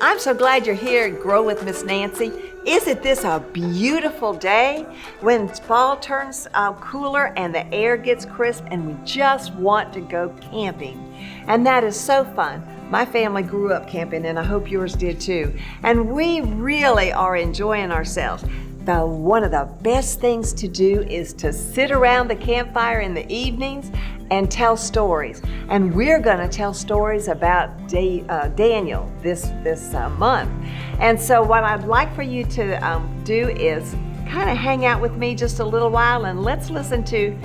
I'm so glad you're here at Grow with Miss Nancy. Isn't this a beautiful day when fall turns cooler and the air gets crisp and we just want to go camping? And that is so fun. My family grew up camping and I hope yours did too. And we really are enjoying ourselves. One of the best things to do is to sit around the campfire in the evenings and tell stories. And we're going to tell stories about Daniel this month. And so what I'd like for you to do is kind of hang out with me just a little while and let's listen to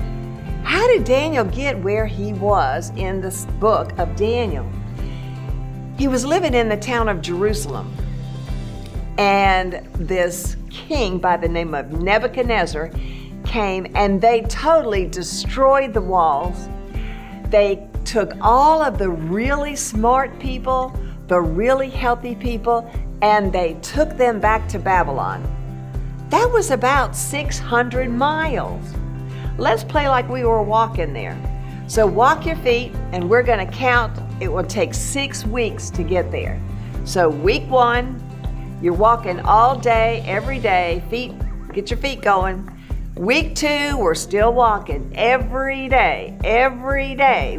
how did Daniel get where he was in this book of Daniel. He was living in the town of Jerusalem, and this king by the name of Nebuchadnezzar came and they totally destroyed the walls. They took all of the really smart people, the really healthy people, and they took them back to Babylon. That was about 600 miles. Let's play like we were walking there. So walk your feet and we're gonna count. It will take 6 weeks to get there. So week 1, you're walking all day, every day, get your feet going. Week 2, we're still walking every day.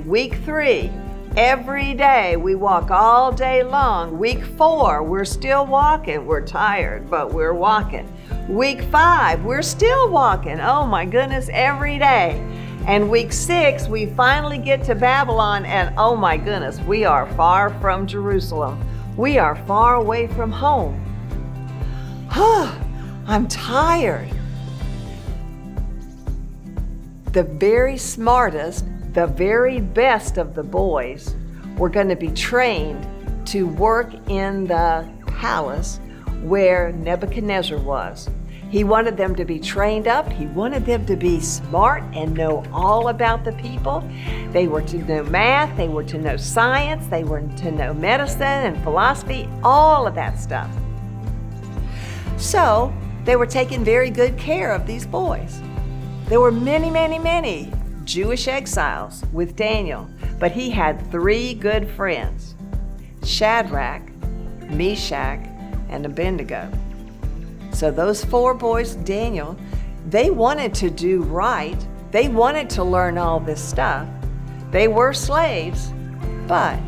Week 3, every day, we walk all day long. Week 4, we're still walking. We're tired, but we're walking. Week 5, we're still walking. Oh my goodness, every day. And week 6, we finally get to Babylon and oh my goodness, we are far from Jerusalem. We are far away from home. I'm tired. The very smartest, the very best of the boys were going to be trained to work in the palace where Nebuchadnezzar was. He wanted them to be trained up. He wanted them to be smart and know all about the people. They were to know math. They were to know science. They were to know medicine and philosophy, all of that stuff. So they were taking very good care of these boys. There were many Jewish exiles with Daniel, but he had 3 good friends, Shadrach, Meshach, and Abednego. So those 4 boys, Daniel, they wanted to do right. They wanted to learn all this stuff. They were slaves, but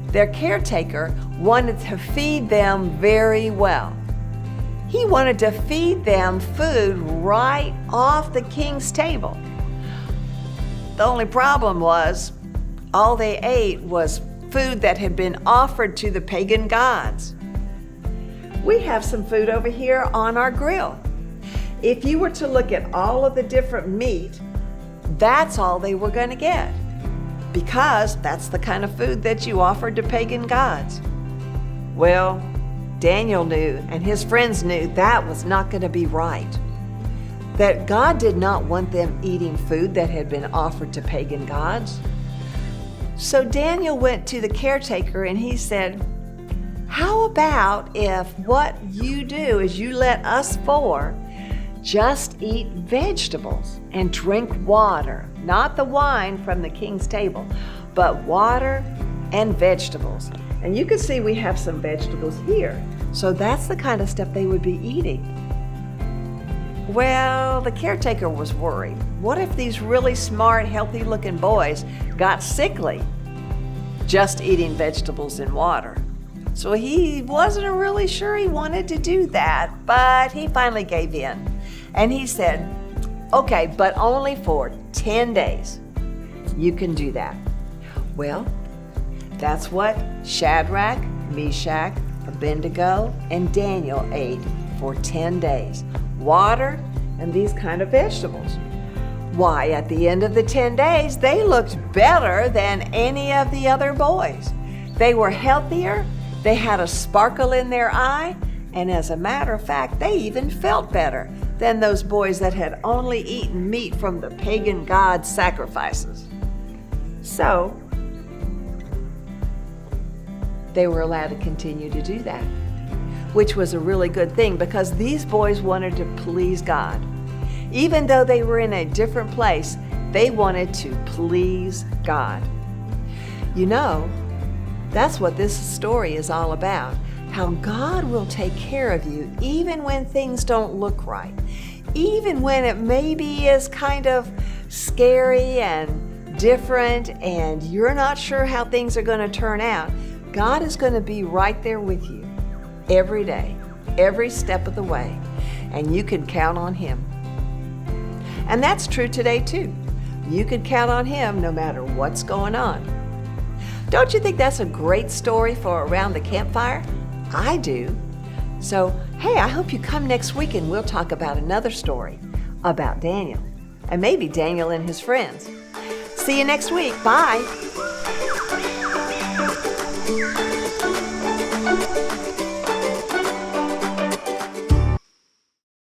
their caretaker wanted to feed them very well. He wanted to feed them food right off the king's table. The only problem was all they ate was food that had been offered to the pagan gods. We have some food over here on our grill. If you were to look at all of the different meat, that's all they were going to get because that's the kind of food that you offered to pagan gods. Well, Daniel knew and his friends knew that was not going to be right. That God did not want them eating food that had been offered to pagan gods. So Daniel went to the caretaker and he said, how about if what you do is you let us 4 just eat vegetables and drink water, not the wine from the king's table, but water and vegetables. And you can see we have some vegetables here. So that's the kind of stuff they would be eating. Well, the caretaker was worried. What if these really smart, healthy-looking boys got sickly just eating vegetables and water? So he wasn't really sure he wanted to do that, but he finally gave in. And he said, okay, but only for 10 days. You can do that. Well, that's what Shadrach, Meshach, Abednego, and Daniel ate for 10 days. Water and these kind of vegetables. Why, at the end of the 10 days, they looked better than any of the other boys. They were healthier, they had a sparkle in their eye, and as a matter of fact, they even felt better than those boys that had only eaten meat from the pagan gods' sacrifices. So, they were allowed to continue to do that, which was a really good thing because these boys wanted to please God. Even though they were in a different place, they wanted to please God. You know, That's what this story is all about. How God will take care of you even when things don't look right. Even when it maybe is kind of scary and different and you're not sure how things are going to turn out, God is going to be right there with you every day, every step of the way, and you can count on Him. And that's true today too. You can count on Him no matter what's going on. Don't you think that's a great story for around the campfire? I do. So, hey, I hope you come next week and we'll talk about another story about Daniel, and maybe Daniel and his friends. See you next week. Bye.